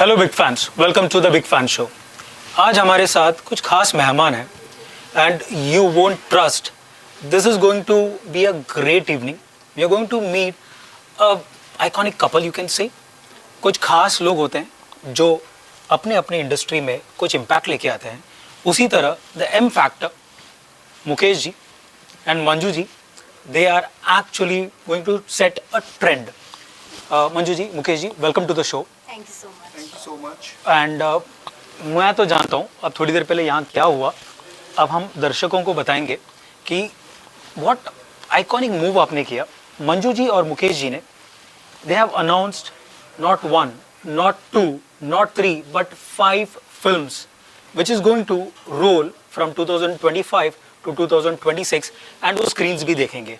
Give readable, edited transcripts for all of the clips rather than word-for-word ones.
Hello big fans, welcome to the big fan show. आज हमारे साथ कुछ खास मेहमान हैं and you won't trust, this is going to be a great evening. We are going to meet a iconic couple, you can say. कुछ खास लोग होते हैं जो अपने अपने इंडस्ट्री में कुछ इम्पैक्ट लेके आते हैं। उसी तरह the M factor, Mukesh ji and Manju ji, they are actually going to set a trend. Manju ji, Mukesh ji, welcome to the show. Thank you so much. Thank you so much. And मैं तो जानता हूँ अब थोड़ी देर पहले यहाँ क्या हुआ। अब हम दर्शकों को बताएंगे कि व्हाट आइकॉनिक मूव आपने किया। मंजू जी और मुकेश जी ने, they have announced not one, not two, not three, but 5 films which is going to roll from 2025 to 2026 and वो स्क्रीन्स भी देखेंगे।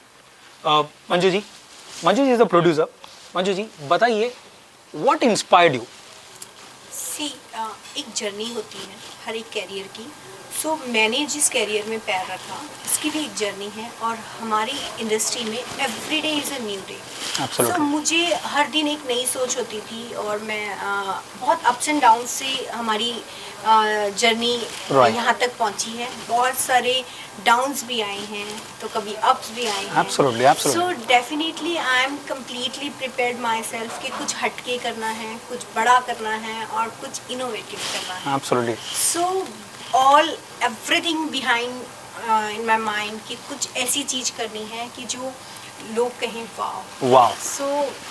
Manju ji is the producer. Manju ji बताइए, व्हाट इंस्पायर्ड यू? सी एक जर्नी होती है हर एक कैरियर की। सो मैंने जिस कैरियर में पैर रखा उसकी भी एक जर्नी है, और हमारी इंडस्ट्री में every day is a new day. So मुझे हर दिन एक नई सोच होती थी, और मैं बहुत अप्स एंड डाउन से हमारी जर्नी यहाँ तक पहुँची है। बहुत सारे डाउन्स भी आए हैं, तो कभी अप्स भी आए हैं। So definitely I am completely prepared my self कि कुछ हटके करना है, कुछ बड़ा करना है और कुछ इनोवेटिव करना है। Absolutely. So all everything behind in my mind कि कुछ ऐसी चीज़ करनी है कि जो लोग कहें वाओ। सो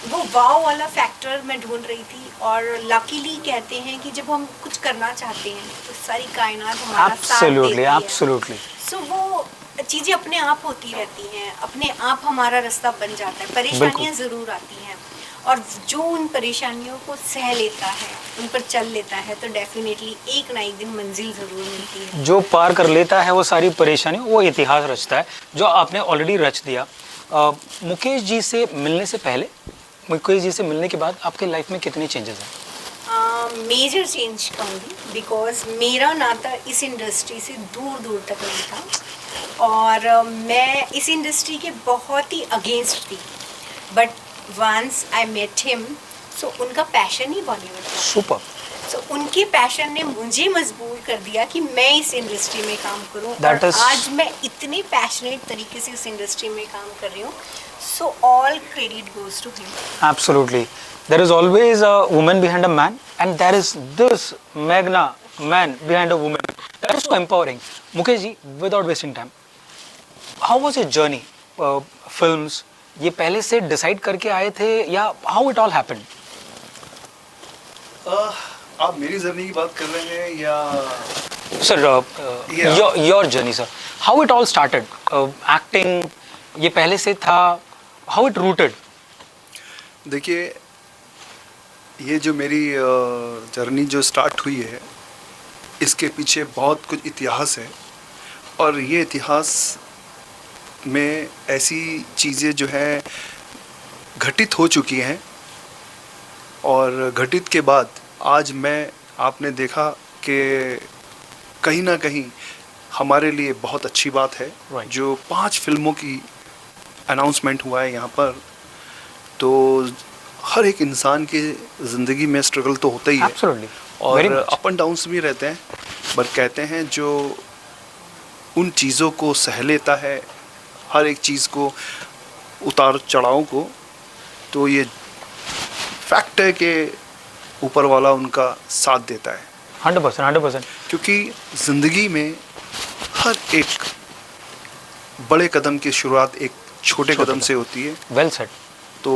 वो वाओ वाला फैक्टर मैं ढूंढ रही थी, और लकीली कहते हैं कि जब हम कुछ करना चाहते हैं तो सारी कायनात हमारा साथ देती है। Absolutely. सो वो चीज़ें अपने आप होती रहती हैं, अपने आप हमारा रास्ता बन जाता है। परेशानियाँ ज़रूर आती हैं, और जो उन परेशानियों को सह लेता है, उन पर चल लेता है, तो डेफिनेटली एक ना एक दिन मंजिल ज़रूर मिलती है। जो पार कर लेता है वो सारी परेशानियाँ, वो इतिहास रचता है, जो आपने ऑलरेडी रच दिया। मुकेश जी से मिलने से पहले, मुकेश जी से मिलने के बाद आपके लाइफ में कितने चेंजेस हैं? मेजर चेंज कहूँगी, बिकॉज मेरा नाता इस इंडस्ट्री से दूर दूर तक नहीं था, और मैं इस इंडस्ट्री के बहुत ही अगेंस्ट थी। But once I met him, so उनका पैशन ही बॉलीवुड था। सुपर। सो उनके पैशन ने मुझे मजबूर कर दिया कि मैं इस इंडस्ट्री में काम करूं, और आज मैं इतने पैशनेट तरीके से इस इंडस्ट्री में काम कर रही हूँ। So all credit goes to him. Absolutely, there is always a woman behind a man, and there is this magna man behind a woman. That is so empowering. Mukesh ji, without wasting time, how was your journey? Films ये पहले से decide करके आए थे, या how it all happened? आप मेरी journey की बात कर रहे हैं या sir, your journey sir, how it all started? Acting ये पहले से था, हाउ इट रूटेड? देखिए, ये जो मेरी जर्नी जो स्टार्ट हुई है, इसके पीछे बहुत कुछ इतिहास है, और ये इतिहास में ऐसी चीज़ें जो हैं घटित हो चुकी हैं, और घटित के बाद आज आपने देखा कि कहीं ना कहीं हमारे लिए बहुत अच्छी बात है। जो 5 फिल्मों की अनाउंसमेंट हुआ है यहाँ पर, तो हर एक इंसान की ज़िंदगी में स्ट्रगल तो होता ही है। Absolutely. और अप एंड डाउन्स भी रहते हैं, बट कहते हैं जो उन चीज़ों को सह लेता है, हर एक चीज़ को, उतार चढ़ाव को, तो ये फैक्ट है कि ऊपर वाला उनका साथ देता है। 100%। क्योंकि ज़िंदगी में हर एक बड़े कदम की शुरुआत एक छोटे कदम से होती है। Well said. तो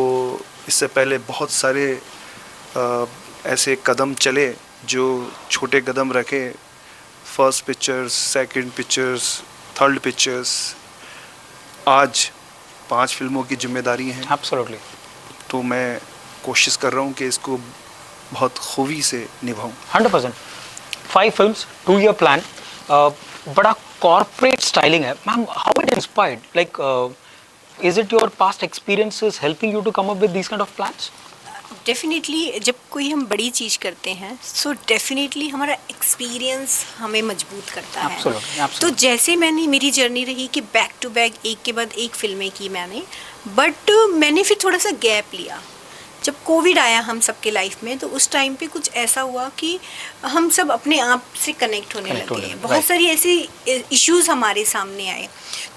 इससे पहले बहुत सारे ऐसे कदम चले जो छोटे कदम रखे, first pictures, second pictures, third pictures. आज 5 फिल्मों की जिम्मेदारी है। एब्सोल्युटली। तो मैं कोशिश कर रहा हूँ कि इसको बहुत खूबी से निभाऊं। 100%। 5 फिल्म्स, 2 year प्लान, बड़ा कॉर्पोरेट स्टाइलिंग है। Ma'am, how it inspired? Like, is it your past experiences helping you to come up with these kind of plans? Definitely जब कोई हम बड़ी चीज़ करते हैं, सो डेफिनेटली हमारा एक्सपीरियंस हमें मजबूत करता है। Absolutely. तो जैसे मेरी जर्नी रही कि बैक टू बैक एक के बाद एक फिल्में की मैंने, बट मैंने फिर थोड़ा सा गैप लिया। जब कोविड आया हम सबके लाइफ में, तो उस टाइम पे कुछ ऐसा हुआ कि हम सब अपने आप से कनेक्ट होने लगे। बहुत सारी ऐसी इश्यूज हमारे सामने आए,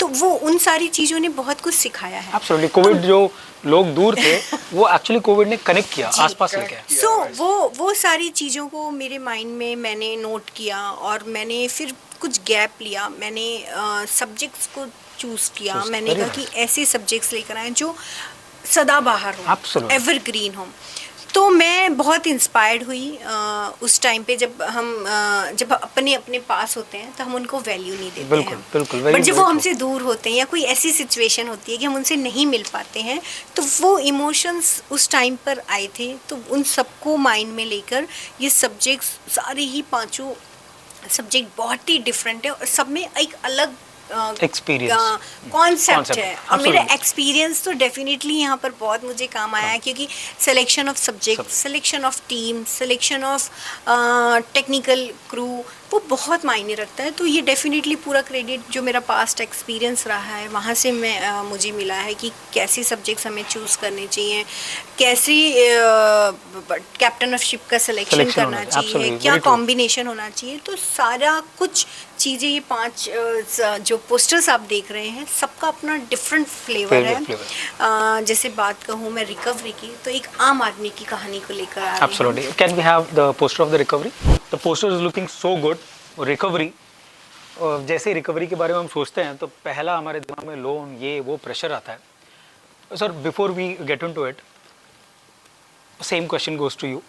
तो वो उन सारी चीज़ों ने बहुत कुछ सिखाया है। एब्सोल्युटली, कोविड जो लोग दूर थे वो एक्चुअली कोविड ने कनेक्ट किया, आसपास लेके आया। सो वो सारी चीज़ों को मेरे माइंड में मैंने नोट किया, और मैंने फिर कुछ गैप लिया, मैंने सब्जेक्ट्स को चूज़ किया। मैंने कहा कि ऐसे सब्जेक्ट्स लेकर आए जो सदाबहार हो, एवरग्रीन हो। तो मैं बहुत इंस्पायर्ड हुई उस टाइम पे, जब अपने अपने पास होते हैं तो हम उनको वैल्यू नहीं देते बिल्कुल, हैं। बिल्कुल, बट जब वो हमसे दूर होते हैं या कोई ऐसी सिचुएशन होती है कि हम उनसे नहीं मिल पाते हैं, तो वो इमोशंस उस टाइम पर आए थे। तो उन सबको माइंड में लेकर ये सब्जेक्ट्स, सारे ही पांचों सब्जेक्ट बहुत ही डिफरेंट है, और सब में एक अलग कॉन्सेप्ट है। और मेरा एक्सपीरियंस तो डेफिनेटली यहाँ पर बहुत मुझे काम आया है, क्योंकि selection of subject, selection of team, selection of technical crew, वो बहुत मायने रखता है। तो ये डेफिनेटली पूरा क्रेडिट जो मेरा पास्ट एक्सपीरियंस रहा है वहाँ से मुझे मिला है कि कैसी सब्जेक्ट्स हमें चूज़ करने चाहिए, कैसी कैप्टन ऑफ शिप का सिलेक्शन करना चाहिए, क्या कॉम्बिनेशन होना चाहिए। तो सारा कुछ चीज़ें, ये 5 जो पोस्टर्स आप देख रहे हैं, सबका अपना डिफरेंट फ्लेवर है। जैसे बात कहूँ मैं रिकवरी की, तो एक आम आदमी की कहानी को लेकर आ रही हूँ। Absolutely. Can we have the poster of the recovery? The poster is looking so good. Recovery, जैसे रिकवरी के बारे में हम सोचते हैं तो पहला हमारे दिमाग में लोन, ये वो प्रेशर आता है। Sir, before we get into it, same question goes to you.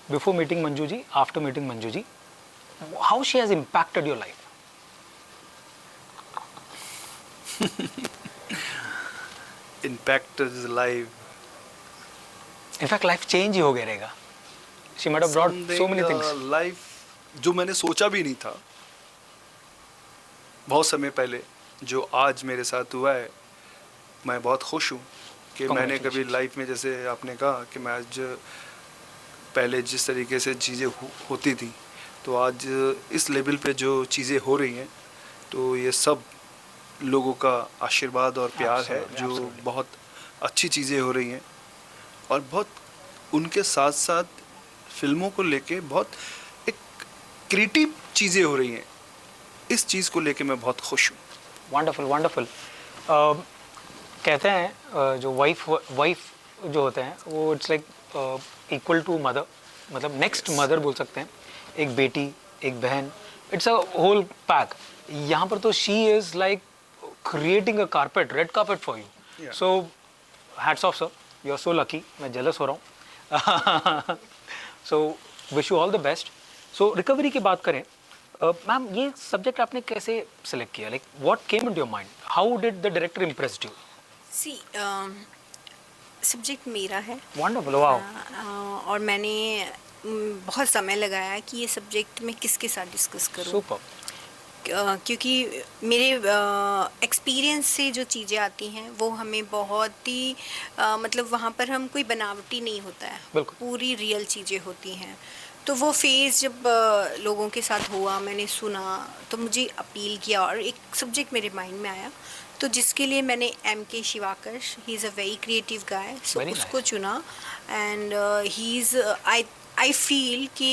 Before meeting Manju ji, after meeting Manju ji, how she has impacted your life? Impacted life. In fact life change ही हो गया रहेगा। She might have brought so many things. Life जो मैंने सोचा भी नहीं था बहुत समय पहले, जो आज मेरे साथ हुआ है, मैं बहुत खुश हूँ कि मैंने कभी लाइफ में, जैसे आपने कहा कि मैं आज पहले जिस तरीके से चीज़ें होती थी, तो आज इस लेवल पे जो चीज़ें हो रही हैं, तो ये सब लोगों का आशीर्वाद और प्यार है, जो बहुत अच्छी चीज़ें हो रही हैं। और बहुत उनके साथ साथ फिल्मों को लेके बहुत एक क्रिएटिव चीज़ें हो रही हैं। इस चीज़ को लेके मैं बहुत खुश हूँ। Wonderful, wonderful. कहते हैं जो वाइफ जो होते हैं वो it's like equal to mother, मतलब नेक्स्ट मदर बोल सकते हैं। एक बेटी, एक बहन, इट्स अ होल पैक। यहाँ पर तो she is like creating a carpet, red carpet for you. So hats off sir, you are so lucky. मैं जेलस हो रहा हूँ। So wish you all the best. So recovery की बात करें, मैम ये सब्जेक्ट आपने कैसे सेलेक्ट किया? Like what came into your mind? How did the director impressed you? See subject मेरा है। Wonderful, wow. और मैंने बहुत समय लगाया कि ये सब्जेक्ट मैं किसके साथ डिस्कस करूं। सुपर। क्योंकि मेरे एक्सपीरियंस से जो चीज़ें आती हैं वो हमें बहुत ही मतलब वहाँ पर हम कोई बनावटी नहीं होता है, पूरी रियल चीज़ें होती हैं। तो वो फेज़ जब लोगों के साथ हुआ, मैंने सुना, तो मुझे अपील किया और एक सब्जेक्ट मेरे माइंड में आया, तो जिसके लिए मैंने MK Shivakarsh, he is a very creative guy, so उसको चुना। And he is I feel कि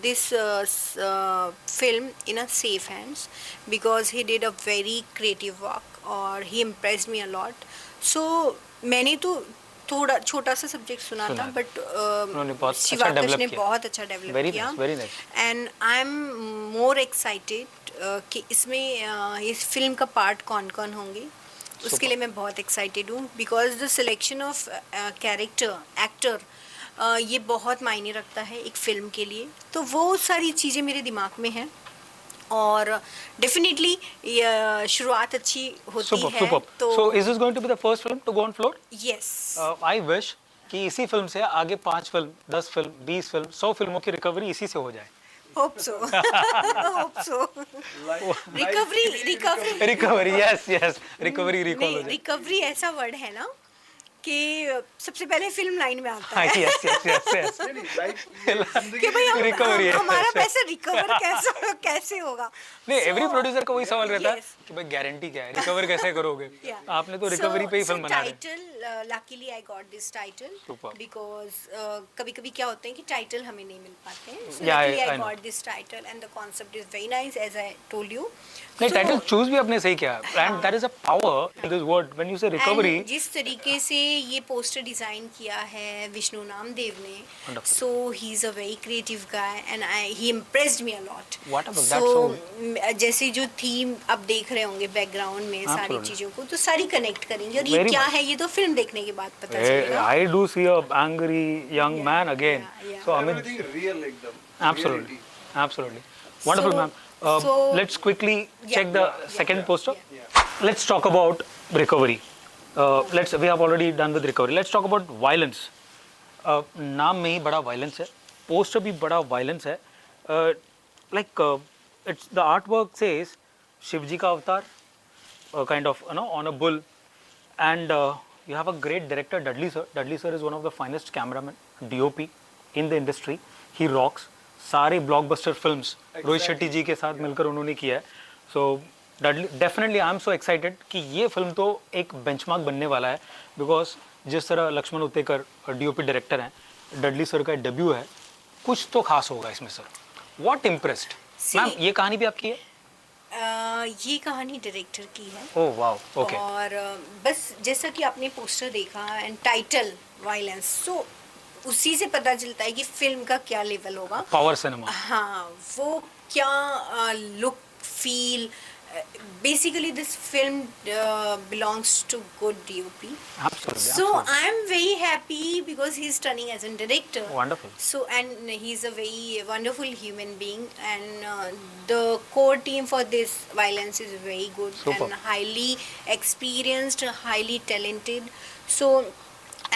this film in a safe hands because he did a very creative work और he impressed me a lot. So मैंने तो थोड़ा छोटा सा subject सुना था, बट शिवाकर्ष ने बहुत अच्छा डेवलप किया। And I am more excited कि इसमें इस फिल्म का पार्ट कौन कौन होंगे, उसके लिए मैं बहुत एक्साइटेड हूँ। Because the selection of character, actor, ये बहुत मायने रखता है एक फिल्म के लिए। तो वो सारी चीज़ें मेरे दिमाग में हैं और डेफिनेटली शुरुआत अच्छी होती है। तो so is this going to be the first film to go on floor? Yes. I wish कि इसी फिल्म से आगे 5 फिल्म, 10 फिल्म, 20 फिल्म, 100 फिल्मों की रिकवरी इसी से हो जाए। Hope so. Hope so. Recovery. Recovery, yes, yes. Recovery, recall हो जाए। Recovery ऐसा वर्ड है ना कि सबसे पहले फिल्म लाइन में आता हाँ है यस यस यस यस नहीं, लाइफ जिंदगी कि भाई Recovery है। हमारा पैसा रिकवर कैसे होगा। नहीं So, एवरी प्रोड्यूसर का वही सवाल रहता है yes. कि भाई गारंटी क्या है, रिकवर कैसे करोगे। Yeah. आपने तो रिकवरी पे ही फिल्म बना रहे हैं। Title luckily I got this title Superb. Because कभी कभी क्या होते हैं कि टाइटल हमें नहीं मिल पाते हैं। So Yeah, luckily I I know. Got this title and the concept is very nice as I told you. नहीं टाइटल चूज भी आपने सही किया and that is a power in this word when you say recovery. जिस तरीके से ये poster design किया है विष्णु नामदेव ने, Wonderful. So he is a very creative guy and he impressed me a lot. Whatever, that's so- जैसे जो theme आप देख रहे होंगे बैकग्राउंड में सारी Absolutely. चीजों को तो सारी कनेक्ट करेंगे और ये Very क्या much. है ये तो फिल्म देखने के बाद पता चलेगा। I do see a angry young Yeah, man again. yeah, yeah. So I mean, everything real एकदम absolutely, absolutely. Wonderful, So- ma'am. so- Let's quickly Yeah, check the yeah, second yeah, poster. yeah. Let's talk about recovery. We have already done with recovery. Let's talk about violence. नाम में ही बड़ा violence है, poster भी बड़ा violence है। Like it's the art work says Shiv ji का अवतार, kind of on a bull, and you have a great director Dudley sir. Dudley sir is one of the finest cameramen, DOP in the industry. He rocks. सारे blockbuster films Rohit Shetty जी के साथ मिलकर उन्होंने किया है। So definitely I am so excited कि ये film तो एक बेंचमार्क बनने वाला है, बिकॉज जिस तरह लक्ष्मण उत्तेकर DOP डायरेक्टर हैं, डडली सर का डेब्यू है, कुछ तो खास होगा इसमें सर। व्हाट इम्प्रेस्ड मैम, ये कहानी भी आपकी है? ये कहानी डायरेक्टर की है। Oh wow, okay. और बस जैसा कि आपने पोस्टर देखा एंड टाइटल वायलेंस, सो उसी से पता चलता है कि फिल्म का क्या लेवल होगा। Power cinema. हाँ, वो क्या look feel, basically this film belongs to good DOP. Absolutely, So absolutely. I am very happy because he's turning as a director. Wonderful. So and he's a very wonderful human being, and the core team for this violence is very good. Superb. And highly experienced, highly talented. So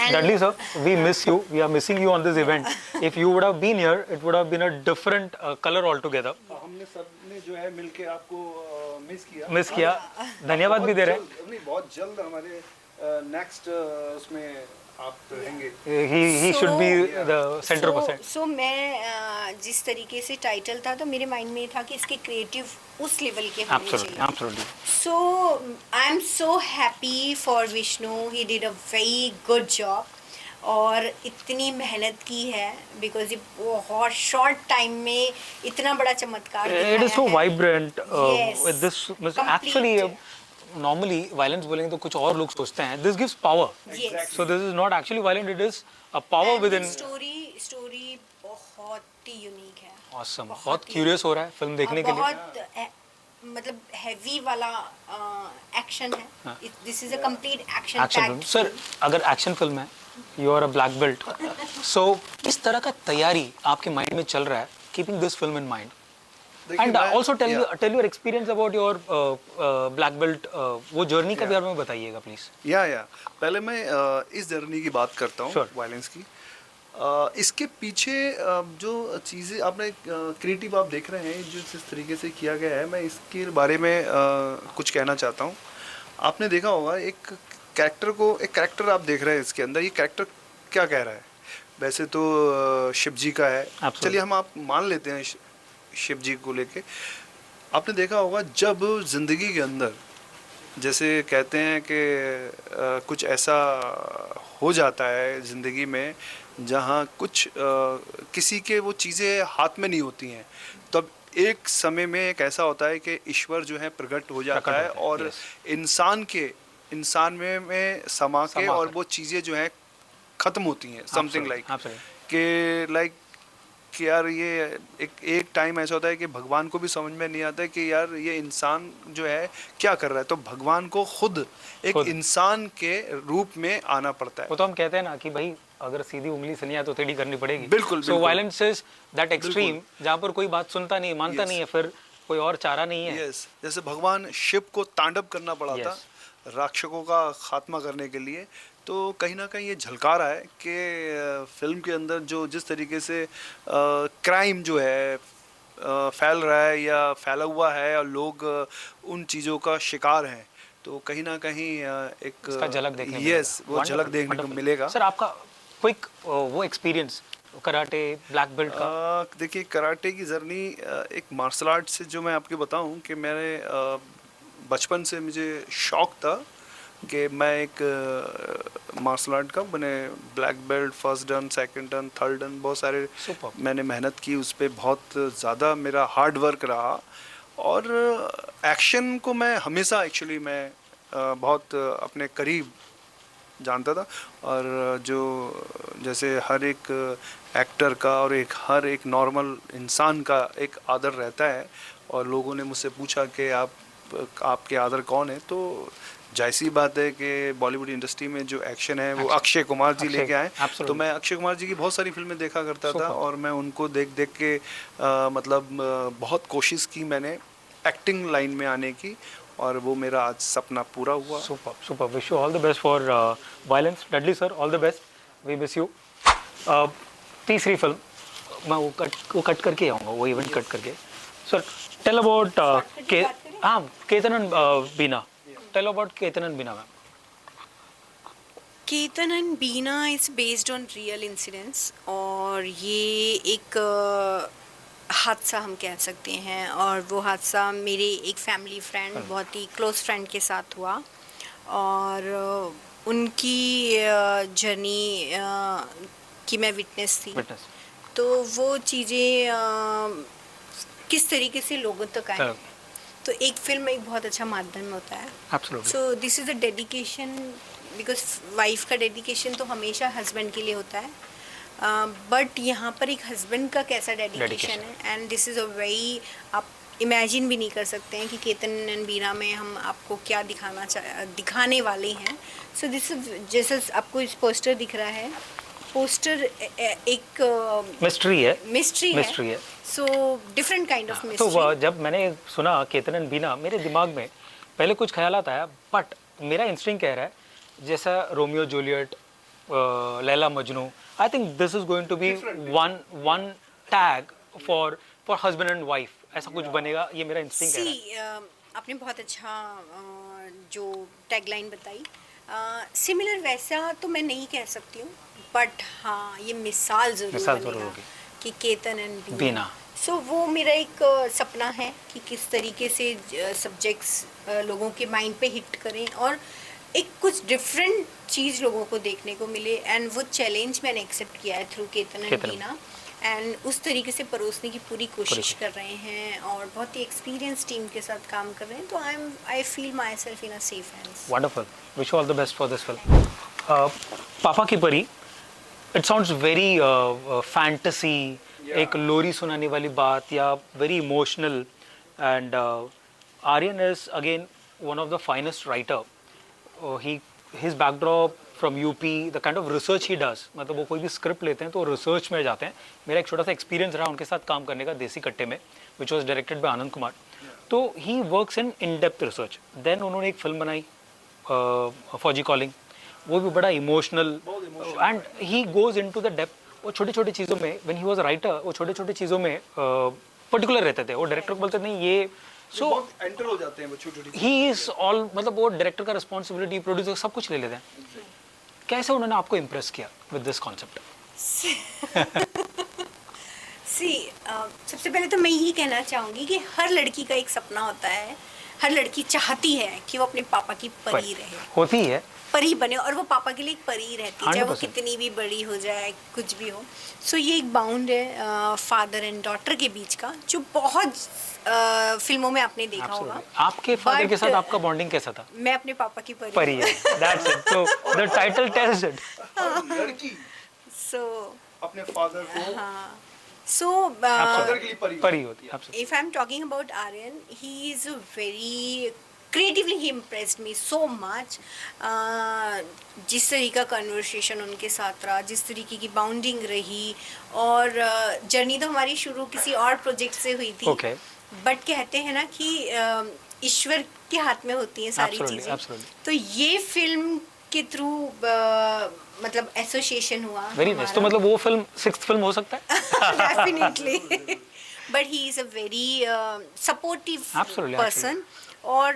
and Dudley sir, we miss you. We are missing you on this event. If you would have been here, it would have been a different color altogether. हमने सबने जो है मिलके आपको miss किया। Miss किया, धन्यवाद भी दे रहे हैं। नहीं, बहुत जल्द हमारे नेक्स्ट उसमें आप रहेंगे। He should be the center percent. So मैं जिस तरीके से टाइटल था तो मेरे माइंड में था कि इसके क्रिएटिव उस लेवल के होने Absolutely, चाहिए। absolutely. So I am so happy for Vishnu. He did a very good job. और इतनी मेहनत की है बिकॉज ये बहुत शॉर्ट टाइम में इतना बड़ा चमत्कार It is दिखाया so है। vibrant. Yes. With this, Complete. actually, normally violence बोलेंगे तो कुछ और लोग सोचते हैं. This gives power. Yes. So this is not actually violent. It is a power And within. Story बहुत ही यूनिक है। Awesome. बहुत बहुत ही- क्यूरियस हो रहा है फिल्म देखने के लिए. बहुत मतलब हैवी वाला एक्शन हाँ. है। This is a complete action action film sir, अगर एक्शन फिल्म है, you are a black belt, so इस तरह का तैयारी आपके माइंड में चल रहा है, keeping this film in mind, and also tell your experience about your black belt, वो जर्नी का बारे में बताइएगा प्लीज। या पहले मैं इस जर्नी की बात करता हूँ, Sure. वायलेंस की। इसके पीछे जो चीज़ें आपने क्रिएटिव आप देख रहे हैं, जो जिस तरीके से किया गया है, मैं इसके बारे में कुछ कहना चाहता हूँ। आपने देखा होगा एक कैरेक्टर आप देख रहे हैं इसके अंदर, ये कैरेक्टर क्या कह रहा है? वैसे तो शिव जी का है, Absolutely. चलिए हम आप मान लेते हैं शिव जी को लेके। आपने देखा होगा जब ज़िंदगी के अंदर जैसे कहते हैं कि कुछ ऐसा हो जाता है ज़िंदगी में जहाँ कुछ किसी के वो चीज़ें हाथ में नहीं होती हैं, तब एक समय में एक ऐसा होता है कि ईश्वर जो है प्रकट हो जाता है और yes. इंसान में समा के और कर। वो चीज़ें जो हैं ख़त्म होती हैं, समथिंग लाइक Absolutely. कि यार ये एक टाइम ऐसा होता है कि भगवान को भी समझ में नहीं आता है कि यार ये इंसान जो है क्या कर रहा है, तो भगवान को खुद एक इंसान के रूप में आना पड़ता है। वो तो हम कहते हैं ना कि भाई अगर सीधी उंगली से नहीं आए तो टेढ़ी करनी पड़ेगी। बिल्कुल, सो बिल्कुल। वायलेंस इज दैट एक्सट्रीम जहाँ पर कोई बात सुनता नहीं, मानता Yes. नहीं है, फिर कोई और चारा नहीं है। यस, जैसे भगवान शिव को तांडव करना पड़ा था राक्षसों का खात्मा करने के लिए, तो कहीं ना कहीं ये झलका रहा है कि फिल्म के अंदर जो जिस तरीके से क्राइम जो है फैल रहा है या फैला हुआ है और लोग उन चीज़ों का शिकार हैं, तो कहीं ना कहीं एक इसका झलक देखने यस मिलेगा। वो झलक Wonderful, देखने को wonderful. मिलेगा। सर आपका क्विक वो एक्सपीरियंस कराटे ब्लैक बेल्ट का। देखिए कराटे की जर्नी एक मार्शल आर्ट से जो मैं आपको बताऊं कि मेरे बचपन से मुझे शौक था कि मैं एक मार्शल आर्ट का मैंने black belt first done second done third done बहुत सारे Superb. मैंने मेहनत की उस पर, बहुत ज़्यादा मेरा हार्ड वर्क रहा। और एक्शन को मैं हमेशा एक्चुअली मैं बहुत अपने करीब जानता था। और जो जैसे हर एक एक्टर का और हर एक नॉर्मल इंसान का एक आदर रहता है, और लोगों ने मुझसे पूछा कि आपके आदर कौन है, तो जायसी बात है कि बॉलीवुड इंडस्ट्री में जो एक्शन है वो अक्षय कुमार जी लेके आए। तो मैं अक्षय कुमार जी की बहुत सारी फिल्में देखा करता था, और मैं उनको देख देख के मतलब बहुत कोशिश की मैंने एक्टिंग लाइन में आने की, और वो मेरा आज सपना पूरा हुआ। Super super, wish you all the best for violence. Dudley sir, all the best, we miss you. तीसरी फिल्म मैं वो कट करके आऊँगा, वो इवेंट कट करके। सर टेल अबाउट हाँ Ketan and Beena, tell about Ketan and Beena ma'am. Ketan and Beena is based on real incidents, और ये एक हादसा हम कह सकते हैं। और वो हादसा मेरे एक फैमिली फ्रेंड, बहुत ही क्लोज फ्रेंड के साथ हुआ, और उनकी जर्नी की मैं विटनेस थी। तो वो चीज़ें किस तरीके से लोगों तक आए, तो एक फिल्म एक बहुत अच्छा माध्यम होता है। Absolutely. So this is a dedication, because wife का डेडिकेशन तो हमेशा हस्बैंड के लिए होता है, बट यहाँ पर एक हस्बैंड का कैसा डेडिकेशन है, and this is a very, आप इमेजिन भी नहीं कर सकते हैं कि केतन एंड बीना में हम आपको क्या दिखाने वाले हैं। सो दिस इज, जैसे आपको इस पोस्टर दिख रहा है, पोस्टर एक मिस्ट्री है, मिस्ट्री है। So different kind of mystery. तो जब मैंने सुना केतन एंड बीना, मेरे दिमाग में पहले कुछ ख्यालात आया, बट मेरा इंस्टिंक्ट कह रहा है जैसा Romeo Juliet, Laila Majnu, I think this is going to be one tag for husband and wife, ऐसा कुछ बनेगा, ये मेरा इंस्टिंक्ट कह रहा है। आपने बहुत अच्छा जो टैगलाइन बताई, सिमिलर वैसा तो मैं नहीं कह सकती हूँ, बट हाँ ये मिसाल जरूर होगी कि केतन एंड बीना। सो वो मेरा एक सपना है कि किस तरीके से सब्जेक्ट्स लोगों के माइंड पे हिट करें, और एक कुछ डिफरेंट चीज़ लोगों को देखने को मिले, एंड वो चैलेंज मैंने एक्सेप्ट किया है through Ketan and Beena, and उस तरीके से परोसने की पूरी कोशिश कर रहे हैं, और बहुत ही एक्सपीरियंस टीम के साथ काम कर रहे हैं। तो I feel my self in a safe hands. Wonderful, wish you all the best for this film. पापा की परी, इट साउंड्स वेरी फैंटेसी, एक लोरी सुनाने वाली बात, या very emotional, and Aryan is again one of the finest writer. His backdrop from UP, the kind of research he does, मतलब वो कोई भी स्क्रिप्ट लेते हैं तो रिसर्च में जाते हैं। मेरा एक छोटा सा एक्सपीरियंस रहा उनके साथ काम करने का देसी कट्टे में, which was directed by Anand Kumar. तो he works in depth research. Then उन्होंने एक फिल्म बनाई फौजी कॉलिंग, वो भी बड़ा emotional, and he goes into the depth. वो छोटी छोटी चीज़ों में, when he was a writer, वो छोटी छोटी चीज़ों में पर्टिकुलर रहते थे। वो डायरेक्टर को बोलते नहीं ये, सो एंटर हो जाते हैं वो छोटी-छोटी। ही इज ऑल, मतलब वो डायरेक्टर का रिस्पॉन्सिबिलिटी, प्रोड्यूसर सब कुछ ले लेते हैं। कैसे उन्होंने आपको इम्प्रेस किया विद दिस कॉन्सेप्ट? सबसे पहले तो मैं यही कहना चाहूँगी कि हर लड़की का एक सपना होता है, हर लड़की चाहती है कि वो अपने पापा की परी रहे, होती है, परी बने, और वो पापा के लिए एक परी रहती है, चाहे वो 100%। कितनी भी बड़ी हो जाए, कुछ भी हो। सो ये एक बाउंड है फादर एंड डॉटर के बीच का, जो बहुत फिल्मों में आपने देखा होगा। आपके फादर के साथ आपका बॉन्डिंग कैसा था? मैं अपने पापा की परी है, दैट्स इट। तो द टाइटल टेल्स इट। लड़की सो अपने फादर को, हाँ, so फादर के लिए परी होती है। if I'm talking about Aryan, he is a very creatively, he impressed me so much. जिस तरीका कन्वर्सेशन उनके साथ रहा, जिस तरीके की बाउंडिंग रही, और जर्नी तो हमारी शुरू किसी और प्रोजेक्ट से हुई थी, Okay. बट कहते हैं ना कि ईश्वर के हाथ में होती हैं सारी चीज़ें। तो ये फिल्म के थ्रू मतलब एसोसिएशन हुआ। Very nice. तो मतलब वो फिल्म 6th फिल्म हो सकता है? Definitely. But he is a very supportive person, और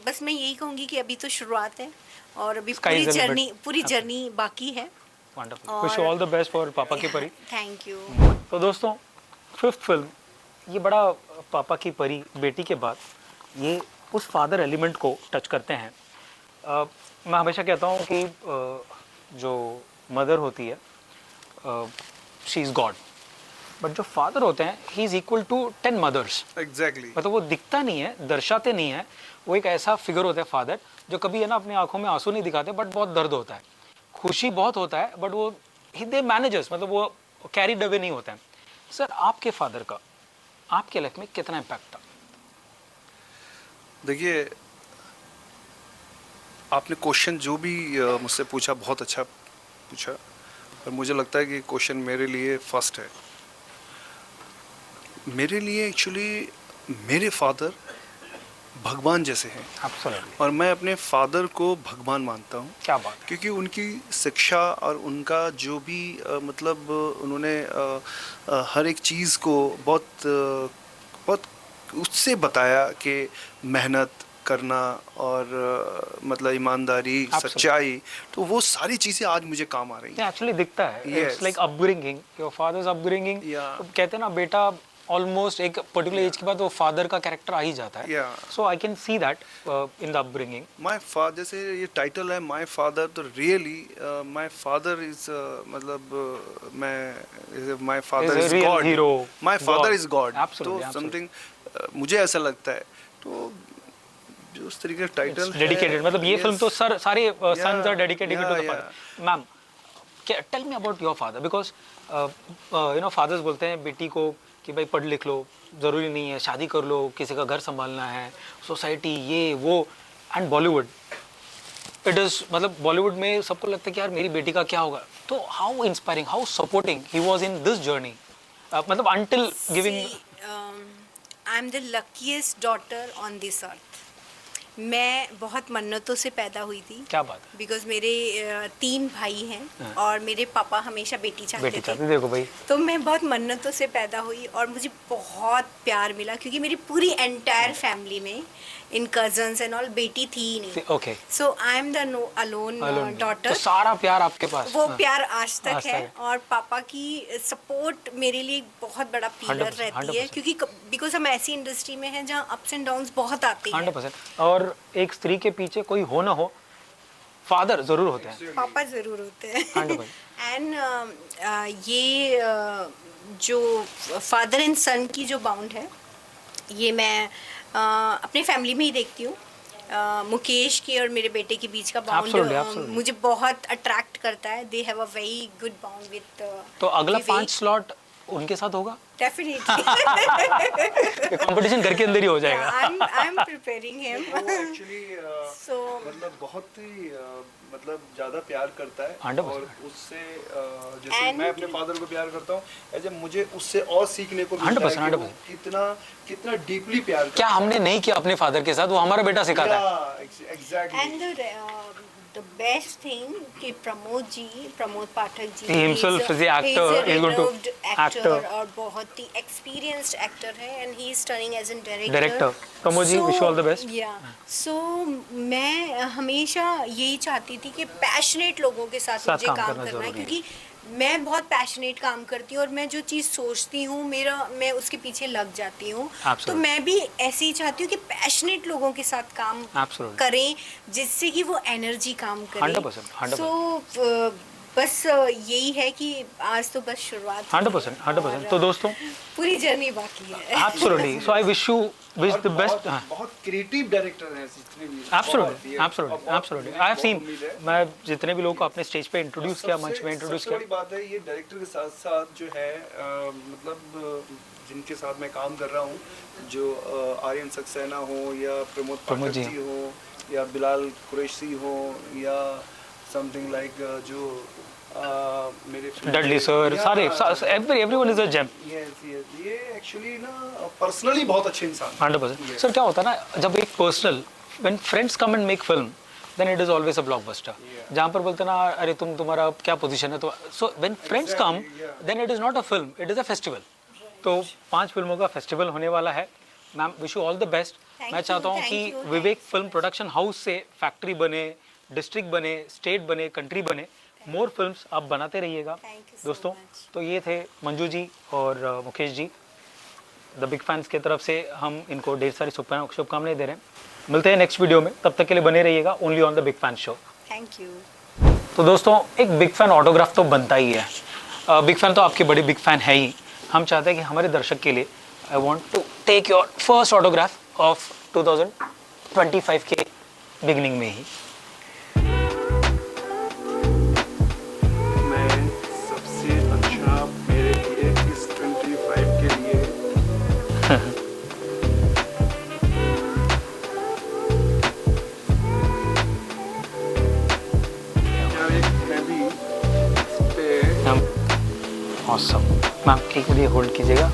बस मैं यही कहूँगी कि अभी तो शुरुआत है और अभी Sky is the limit. पूरी जर्नी बाकी है। Wonderful, wish you all the best for पापा की परी। Thank you. तो दोस्तों, फिफ्थ फिल्म, ये बड़ा पापा की परी बेटी के बाद ये उस फादर एलिमेंट को टच करते हैं। मैं हमेशा कहता हूँ कि जो मदर होती है शी इज़ गॉड, बट जो फादर होते हैं he is equal to 10 mothers. Exactly. मतलब वो दिखता नहीं है, दर्शाते नहीं है, वो एक ऐसा फिगर होता है फादर जो कभी है ना अपनी आंखों में आंसू नहीं दिखाते, बट बहुत दर्द होता है, खुशी बहुत होता है, बट वो दे मैनेजर्स, मतलब वो कैरीड अवे नहीं होते हैं। सर, आपके फादर का आपके लाइफ में कितना इम्पैक्ट था? देखिए, आपने क्वेश्चन जो भी मुझसे पूछा बहुत अच्छा पूछा, और मुझे लगता है कि क्वेश्चन मेरे लिए फर्स्ट है। मेरे लिए एक्चुअली मेरे फादर भगवान जैसे हैं, एब्सोल्युटली। और मैं अपने फादर को भगवान मानता हूँ। क्या बात है। क्योंकि उनकी शिक्षा और उनका जो भी मतलब उन्होंने हर एक चीज़ को बहुत उससे बताया कि मेहनत करना और मतलब ईमानदारी, Absolutely. सच्चाई, तो वो सारी चीज़ें आज मुझे काम आ रही हैं। एक्चुअली दिखता है, Yes. It's like upbringing, your fathers upbringing. Yeah. कहते हैं ना बेटा ऑलमोस्ट एक पर्टिकुलर एज के बाद वो फादर का कैरेक्टर आ ही जाता है। Yeah. So I can see that in the upbringing. My father, जैसे ये टाइटल है माय फादर, तो रियली माय फादर इज मतलब मैं my father Is a is real God, hero, my father God. Is God. Absolutely, तो absolutely. Something मुझे ऐसा लगता है, तो जो उस तरीके का टाइटल है डेडिकेटेड, मतलब ये yes, फिल्म तो सारे sons are dedicated to the yeah. Father. Ma'am, tell me about your father, because you know fathers बोलते हैं बेटी को कि भाई पढ़ लिख लो, ज़रूरी नहीं है शादी कर लो, किसी का घर संभालना है, सोसाइटी ये वो। एंड बॉलीवुड इट इज़, मतलब बॉलीवुड में सबको लगता है कि यार मेरी बेटी का क्या होगा। तो how inspiring, how supporting he was in this journey, मतलब until giving. I am the luckiest daughter on this earth. मैं बहुत मन्नतों से पैदा हुई थी। क्या बात है। बिकॉज मेरे 3 भाई हैं हाँ। और मेरे पापा हमेशा बेटी बेटी चाहते चाहती, थे। देखो भाई। तो मैं बहुत मन्नतों से पैदा हुई और मुझे बहुत प्यार मिला, क्योंकि मेरी पूरी एंटायर फैमिली में इन कजन्स एंड ऑल बेटी थी ही नहीं। Okay. So I am the alone तो डॉटर। सारा प्यार आपके पास। वो हाँ। प्यार आज तक आज तक है, है। और पापा की सपोर्ट मेरे लिए एक बहुत बड़ा पिलर 100%, रहती है, 100%. क्योंकि बिकॉज हम ऐसी इंडस्ट्री में हैं जहाँ अप्स एंड डाउन्स बहुत आते हैं। 100%। और एक स्त्री के पीछे कोई हो ना हो, फादर जरूर होते हैं। पापा ज़रूर होते हैं। 100%. एंड ये जो फादर एंड सन की जो बाउंड है, ये मैं अपने फैमिली में ही देखती हूँ। मुकेश की और मेरे बेटे के बीच का Absolutely, बाउंड absolutely. मुझे बहुत अट्रैक्ट करता है। They have a very good bound with. तो अगला 5 स्लॉट उनके साथ होगा। डेफिनेटली। कंपटीशन घर के अंदर ही हो जाएगा। I am preparing him. Actually So- मतलब बहुत ही मतलब ज़्यादा प्यार करता है, 100%. और उससे जैसे And- मैं अपने फादर को प्यार करता हूँ, ऐसे मुझे उससे और सीखने को मिलता है 100%, कि वो कितना डीपली प्यार करता क्या हमने नहीं किया अपने फादर के साथ, वो हमारा बेटा सिखाता है। Exactly. And the best thing कि Pramod Pathak ji He himself is the actor, he's a he's going to renowned actor. actor और बहुत ही experienced actor है, and he is turning as a director. Director. Pramod ji, wish you all the best. So मैं हमेशा यही चाहती थी कि पैशनेट लोगों के साथ मुझे काम काम करना करना है, जरूरी है। क्योंकि मैं बहुत पैशनेट काम करती हूँ और मैं जो चीज़ सोचती हूँ मैं उसके पीछे लग जाती हूँ। Absolutely. तो मैं भी ऐसे ही चाहती हूँ कि पैशनेट लोगों के साथ काम Absolutely. करें, जिससे कि वो एनर्जी काम करे। 100%, 100%. सो बस यही है कि आज तो बस शुरुआत हुई 100%, 100%. और तो दोस्तों, पूरी जर्नी बाकी है। Absolutely, so I wish the best. बहुत क्रिएटिव डायरेक्टर हैं जितने भी। Absolutely, absolutely, I have seen. मैं जितने भी लोगों को अपने स्टेज पे इंट्रोड्यूस किया, मंच पे इंट्रोड्यूस सबसे बड़ी किया। बात है, ये डायरेक्टर के साथ साथ जो है मतलब जिनके साथ मैं काम कर रहा हूँ, जो आर्यन सक्सेना हो या प्रमोद पाठक जी। जी हो या बिलाल कुरैशी हो या समथिंग लाइक जो मेरे डडली सर, सारे एवरीवन इज अ जेम। ये एक्चुअली ना पर्सनली बहुत अच्छे इंसान हैं। 100%. सर क्या होता है ना, जब एक personal when friends come and make film, then it is always a blockbuster. जहाँ पर बोलते हैं ना, अरे तुम्हारा क्या पोजीशन है, तो so when friends come, then it is not a film, it is a festival. तो 5 फिल्मों का फेस्टिवल होने वाला है। Ma'am, wish you all the best. Thank मैं you, चाहता हूँ thank कि you, Vivek thanks. Film production house से फैक्ट्री बने, डिस्ट्रिक्ट बने, स्टेट बने, कंट्री बने, मोर फिल्म्स आप बनाते रहिएगा Thank you so दोस्तों। much. तो ये थे मंजू जी और मुकेश जी, द बिग फैंस की तरफ से हम इनको ढेर सारी शुभकामनाएं दे रहे हैं। मिलते हैं नेक्स्ट वीडियो में, तब तक के लिए बने रहिएगा only on the big fan show. Thank you. तो दोस्तों एक बिग फैन ऑटोग्राफ तो बनता ही है। बिग फैन तो आपके बड़े बिग फैन है ही। हम चाहते हैं कि हमारे दर्शक के लिए I want to take your first autograph of 2025 के बिगनिंग में ही। मैं सबसे अच्छा मेरे लिए इस 25 के लिए यार एक मैं भी इस पे ऑसम मैम, एक मिनट होल्ड कीजिएगा।